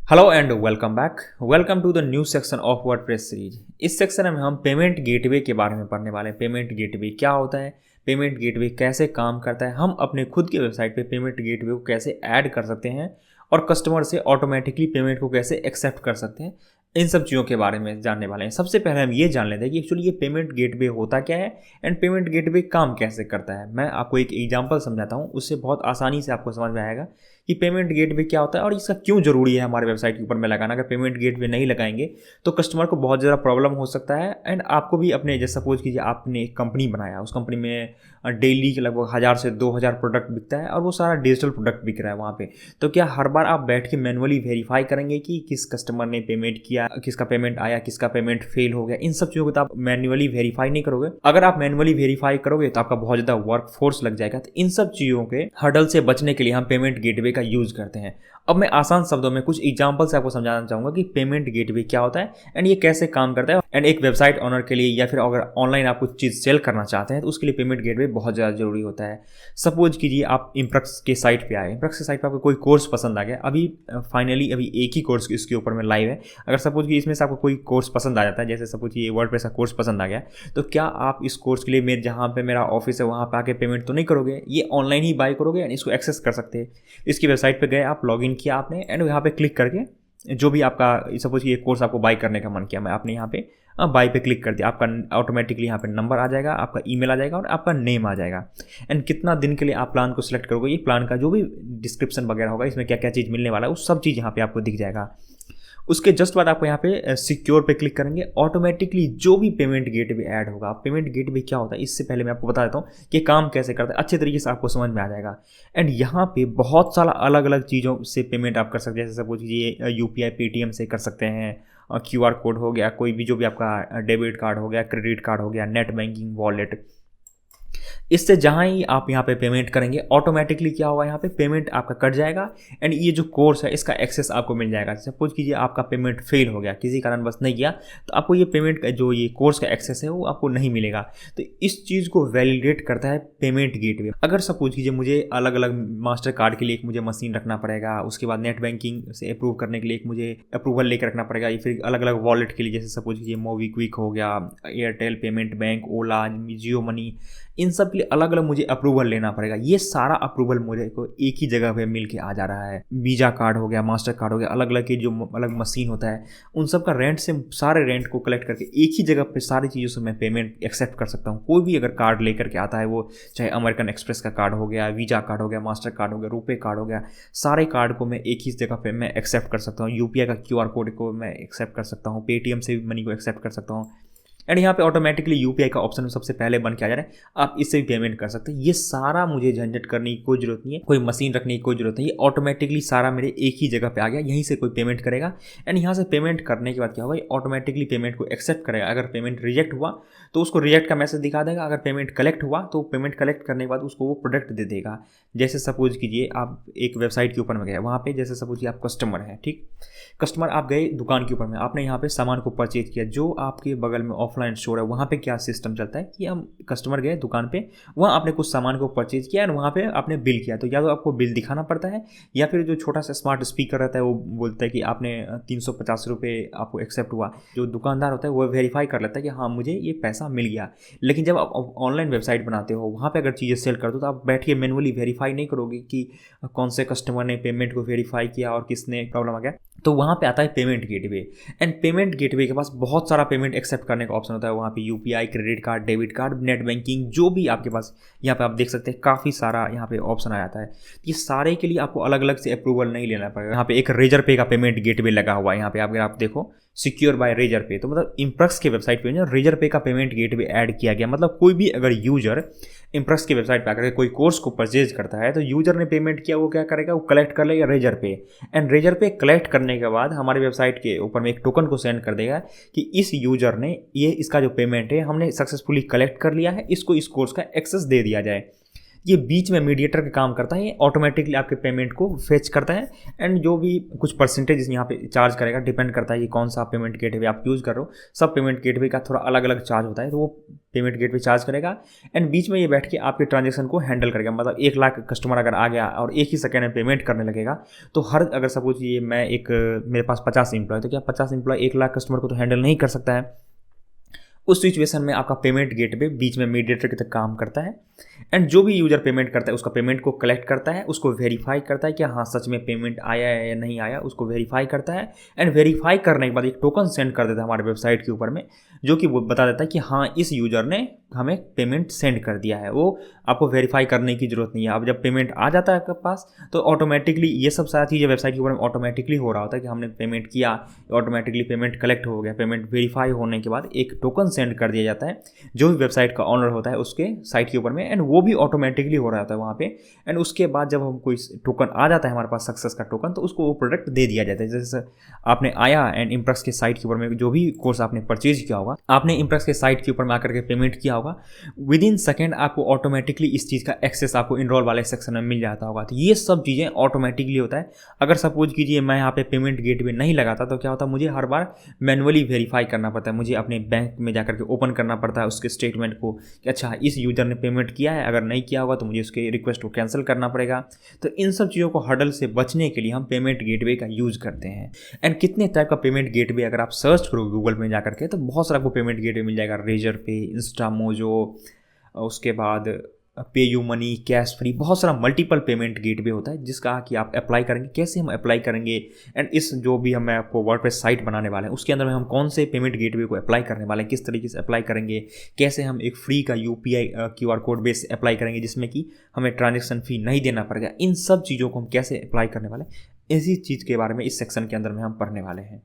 Hello and welcome back. Welcome to the new section of WordPress series. इस सेक्शन में हम पेमेंट गेटवे के बारे में पढ़ने वाले हैं। पेमेंट गेटवे क्या होता है, पेमेंट गेटवे कैसे काम करता है, हम अपने खुद के वेबसाइट पे पेमेंट गेटवे को कैसे ऐड कर सकते हैं और कस्टमर से ऑटोमेटिकली पेमेंट को कैसे एक्सेप्ट कर सकते हैं, इन सब चीज़ों के बारे में जानने वाले हैं। सबसे पहले हम ये जान लेते हैं कि एक्चुअली ये पेमेंट गेटवे होता क्या है एंड पेमेंट गेटवे काम कैसे करता है। मैं आपको एक एग्जांपल समझाता हूँ, उससे बहुत आसानी से आपको समझ में आएगा कि पेमेंट गेटवे क्या होता है और इसका क्यों ज़रूरी है हमारे वेबसाइट के ऊपर में लगाना। अगर पेमेंट गेटवे नहीं लगाएंगे तो कस्टमर को बहुत ज़्यादा प्रॉब्लम हो सकता है एंड आपको भी अपने, जैसे सपोज कीजिए आपने एक कंपनी बनाया, उस कंपनी में डेली के लगभग 1000 से 2000 प्रोडक्ट बिकता है और वो सारा डिजिटल प्रोडक्ट बिक रहा है वहाँ पे। तो क्या हर बार आप बैठ के मैनुअली वेरीफाई करेंगे कि किस कस्टमर ने पेमेंट किया, किसका पेमेंट आया, किसका पेमेंट फेल हो गया? इन सब चीज़ों को तो आप मैनुअली वेरीफाई नहीं करोगे। अगर आप मैनुअली वेरीफाई करोगे तो आपका बहुत ज़्यादा वर्क फोर्स लग जाएगा। तो इन सब चीज़ों के हर्डल से बचने के लिए हम पेमेंट गेटवे का यूज़ करते हैं। अब मैं आसान शब्दों में कुछ एग्जांपल से आपको समझाना चाहूँगा कि पेमेंट गेटवे क्या होता है एंड ये कैसे काम करता है। एंड एक वेबसाइट ओनर के लिए या फिर अगर ऑनलाइन आप कुछ चीज़ सेल करना चाहते हैं तो उसके लिए पेमेंट गेटवे बहुत ज़्यादा जरूरी होता है। सपोज कीजिए आप इम्प्रक्स के साइट पे आए, इम्प्रक्स के साइट पे आपको कोई कोर्स पसंद आ गया। अभी फाइनली अभी एक ही कोर्स इसके ऊपर में लाइव है। अगर सपोज कि इसमें से आपको कोई कोर्स पसंद आ जाता है, जैसे सपोज ये वर्डप्रेस का कोर्स पसंद आ गया, तो क्या आप इस कोर्स के लिए मेरे जहाँ पे मेरा ऑफिस है वहाँ पे आके पेमेंट तो नहीं करोगे, ये ऑनलाइन ही बाय करोगे एंड इसको एक्सेस कर सकते हैं। इसकी वेबसाइट पे गए, आप लॉगिन किया आपने एंड यहाँ पे क्लिक करके जो भी आपका, सपोज ये कोर्स आपको बाय करने का मन किया, मैं आपने यहाँ पे बाय पे क्लिक कर दिया, आपका ऑटोमेटिकली यहाँ पे नंबर आ जाएगा, आपका ईमेल आ जाएगा और आपका नेम आ जाएगा। एंड कितना दिन के लिए आप प्लान को सिलेक्ट करोगे, ये प्लान का जो भी डिस्क्रिप्शन वगैरह होगा, इसमें क्या क्या चीज़ मिलने वाला है, वो सब चीज़ यहाँ पे आपको दिख जाएगा। उसके जस्ट बाद आपको यहाँ पे सिक्योर पे क्लिक करेंगे, ऑटोमेटिकली जो भी पेमेंट गेटवे ऐड होगा। पेमेंट गेटवे क्या होता है इससे पहले मैं आपको बता देता हूँ कि काम कैसे करता है, अच्छे तरीके से आपको समझ में आ जाएगा। एंड यहाँ पे बहुत सारा अलग अलग चीज़ों से पेमेंट आप कर सकते हैं। जैसे सपोज ये यूपीआई पेटीएम से कर सकते हैं, क्यूआर कोड हो गया, कोई भी जो भी आपका डेबिट कार्ड हो गया, क्रेडिट कार्ड हो गया, नेट बैंकिंग, वॉलेट, इससे जहाँ ही आप यहाँ पे पेमेंट करेंगे ऑटोमेटिकली क्या होगा, यहाँ पे पेमेंट आपका कट जाएगा एंड ये जो कोर्स है इसका एक्सेस आपको मिल जाएगा। सपोज कीजिए आपका पेमेंट फेल हो गया, किसी कारणवश नहीं गया, तो आपको ये पेमेंट का जो ये कोर्स का एक्सेस है वो आपको नहीं मिलेगा। तो इस चीज़ को वैलिडेट करता है पेमेंट गेटवे। अगर सपोज कीजिए मुझे अलग अलग मास्टर कार्ड के लिए एक मुझे मशीन रखना पड़ेगा, उसके बाद नेट बैंकिंग से अप्रूव करने के लिए एक मुझे अप्रूवल लेकर रखना पड़ेगा, या फिर अलग अलग वॉलेट के लिए, जैसे सपोज कीजिए मोबीक्विक हो गया, एयरटेल पेमेंट बैंक, ओला, जियो मनी, इन सब के लिए अलग अलग मुझे अप्रूवल लेना पड़ेगा। ये सारा अप्रूवल मुझे को एक ही जगह पे मिल के आ जा रहा है। वीजा कार्ड हो गया, मास्टर कार्ड हो गया, अलग अलग के जो अलग मशीन होता है उन सब का रेंट से सारे रेंट को कलेक्ट करके एक ही जगह पे सारी चीज़ों से मैं पेमेंट एक्सेप्ट कर सकता हूँ। कोई भी अगर कार्ड लेकर के आता है, वो चाहे अमेरिकन एक्सप्रेस का कार्ड हो गया, वीजा कार्ड हो गया, मास्टर कार्ड हो गया, रुपे कार्ड हो गया, सारे कार्ड को मैं एक ही जगह पे मैं एक्सेप्ट कर सकता हूँ। यूपीआई का क्यूआर कोड को मैं एक्सेप्ट कर सकता हूँ, पेटीएम से भी मनी को एक्सेप्ट कर सकता हूँ एंड यहाँ पे ऑटोमेटिकली यूपीआई का ऑप्शन सबसे पहले बन के आ जा रहा है, आप इससे भी पेमेंट कर सकते हैं। ये सारा मुझे झंझट करने की कोई जरूरत नहीं है, कोई मशीन रखने की कोई जरूरत नहीं है, ऑटोमेटिकली सारा मेरे एक ही जगह पे आ गया, यहीं से कोई पेमेंट करेगा एंड यहाँ से पेमेंट करने के बाद क्या होगा, ऑटोमेटिकली पेमेंट को एक्सेप्ट करेगा। अगर पेमेंट रिजेक्ट हुआ तो उसको रिजेक्ट का मैसेज दिखा देगा, अगर पेमेंट कलेक्ट हुआ तो पेमेंट कलेक्ट करने के बाद उसको वो प्रोडक्ट दे देगा। जैसे सपोज कीजिए आप एक वेबसाइट के ऊपर में गए, वहाँ पे जैसे सपोज कि आप कस्टमर हैं, ठीक, कस्टमर आप गए दुकान के ऊपर में, आपने यहाँ पे सामान को परचेज किया, जो आपके बगल में ऑफलाइन स्टोर है वहाँ पे क्या सिस्टम चलता है कि हम कस्टमर गए दुकान पे, वहाँ आपने कुछ सामान को परचेज किया और वहाँ पे आपने बिल किया, तो या तो आपको बिल दिखाना पड़ता है या फिर जो छोटा सा स्मार्ट स्पीकर रहता है वो बोलता है कि आपने 350 रुपये आपको एक्सेप्ट हुआ। जो दुकानदार होता है वो वेरीफाई कर लेता है कि हाँ मुझे ये पैसा मिल गया। लेकिन जब आप ऑनलाइन वेबसाइट बनाते हो, वहाँ पर अगर चीज़ें सेल कर दो तो आप बैठ के मैनुअली वेरीफाई नहीं करोगे कि कौन से कस्टमर ने पेमेंट को वेरीफाई किया और किसने प्रॉब्लम आ गया। तो वहाँ पे आता है payment gateway and payment gateway के पास बहुत सारा पेमेंट एक्सेप्ट करने का ऑप्शन होता है। वहाँ पे UPI, credit card, debit card, net banking, जो भी आपके पास, यहाँ पे आप देख सकते हैं काफ़ी सारा यहाँ पे ऑप्शन आ जाता है। ये सारे के लिए आपको अलग अलग से अप्रूवल नहीं लेना पड़ेगा। यहाँ पे एक रेजर पे का पेमेंट गेटवे लगा हुआ है, यहाँ पे अगर आप देखो सिक्योर बाय रेजर पे, तो मतलब इम्प्रक्स की वेबसाइट पे रेजर पे का पेमेंट गेटवे ऐड किया गया। मतलब कोई भी अगर यूजर इम्प्रक्स की वेबसाइट पे आकर कोई कोर्स को परचेज करता है तो यूजर ने पेमेंट किया, वो क्या करेगा, वो कलेक्ट कर लेगा रेजर पे एंड रेजर पे कलेक्ट करने के बाद हमारे वेबसाइट के ऊपर में एक टोकन को सेंड कर देगा कि इस यूजर ने ये इसका जो पेमेंट है हमने सक्सेसफुली कलेक्ट कर लिया है, इसको इस कोर्स का एक्सेस दे दिया जाए। ये बीच में मीडिएटर का काम करता है, ये ऑटोमेटिकली आपके पेमेंट को फेच करता है। एंड जो भी कुछ परसेंटेज यहाँ पे चार्ज करेगा, डिपेंड करता है कि कौन सा पेमेंट गेटवे आप यूज़ कर रहे हो। सब पेमेंट गेटवे का थोड़ा अलग अलग चार्ज होता है, तो वो पेमेंट गेटवे चार्ज करेगा एंड बीच में ये बैठ के आपके ट्रांजेक्शन को हैंडल करेगा। मतलब 1 लाख कस्टमर अगर आ गया और एक ही सेकेंड में पेमेंट करने लगेगा, तो हर अगर सपोज ये मैं एक मेरे पास 50 एम्प्लॉय, तो क्या 50 एम्प्लॉय 1 लाख कस्टमर को तो हैंडल नहीं कर सकता है। उस सिचुएशन में आपका पेमेंट गेटवे बीच में मीडिएटर की तरह काम करता है एंड जो भी यूज़र पेमेंट करता है उसका पेमेंट को कलेक्ट करता है, उसको वेरीफाई करता है कि हाँ सच में पेमेंट आया है या नहीं आया, उसको वेरीफाई करता है एंड वेरीफाई करने के बाद एक टोकन सेंड कर देता है हमारे वेबसाइट के ऊपर में, जो कि वो बता देता है कि हाँ इस यूज़र ने हमें पेमेंट सेंड कर दिया है। वो आपको वेरीफाई करने की ज़रूरत नहीं है। अब जब पेमेंट आ जाता है आपके पास तो ऑटोमेटिकली ये सब सारी चीज़ें वेबसाइट के ऊपर में ऑटोमेटिकली हो रहा होता है कि हमने पेमेंट किया, ऑटोमेटिकली पेमेंट कलेक्ट हो गया। पेमेंट वेरीफाई होने के बाद एक टोकन सेंड कर दिया जाता है जो भी वेबसाइट का ऑनर होता है उसके साइट के ऊपर में, एंड वो भी ऑटोमेटिकली हो रहा होता है वहाँ पे। एंड उसके बाद जब हम कोई टोकन आ जाता है हमारे पास सक्सेस का टोकन, तो उसको वो प्रोडक्ट दे दिया जाता है। जैसे आपने आया एंड इम्प्रेक्स के साइट के ऊपर में जो भी कोर्स आपने परचेज किया होगा, आपने इम्प्रेक्स के साइट के ऊपर में आकर के पेमेंट किया होगा, विद इन सेकेंड आपको ऑटोमेटिकली इस चीज़ का एक्सेस आपको इनरोल वाले सेक्शन में मिल जाता होगा। तो ये सब चीज़ें ऑटोमेटिकली होता है। अगर सपोज कीजिए मैं यहाँ पे पेमेंट गेटवे नहीं लगाता तो क्या होता, मुझे हर बार मैनुअली वेरीफाई करना पड़ता है, मुझे अपने बैंक में जाकर के ओपन करना पड़ता है उसके स्टेटमेंट को कि अच्छा इस यूज़र ने पेमेंट किया है, अगर नहीं किया होगा तो मुझे उसके रिक्वेस्ट को कैंसिल करना पड़ेगा। तो इन सब चीज़ों को हर्डल से बचने के लिए हम पेमेंट गेटवे का यूज़ करते हैं। एंड कितने टाइप का पेमेंट गेटवे अगर आप सर्च करो गूगल में जाकर के तो बहुत सारा आपको पेमेंट गेटवे मिल जाएगा। रेजर पे, इंस्टामोजो, उसके बाद पे यू मनी, कैश फ्री, बहुत सारा मल्टीपल पेमेंट गेटवे होता है जिसका कि आप अप्लाई करेंगे। कैसे हम अप्लाई करेंगे एंड इस जो भी हम आपको वर्डप्रेस साइट बनाने वाले हैं उसके अंदर में हम कौन से पेमेंट गेटवे को अप्लाई करने वाले हैं, किस तरीके से अप्लाई करेंगे, कैसे हम एक फ्री का UPI QR code base apply करेंगे जिसमें कि हमें ट्रांजेक्शन फ़ी नहीं देना पड़ेगा, इन सब चीज़ों को हम कैसे अप्लाई करने वाले हैं, इसी चीज़ के बारे में इस सेक्शन के अंदर में हम पढ़ने वाले हैं।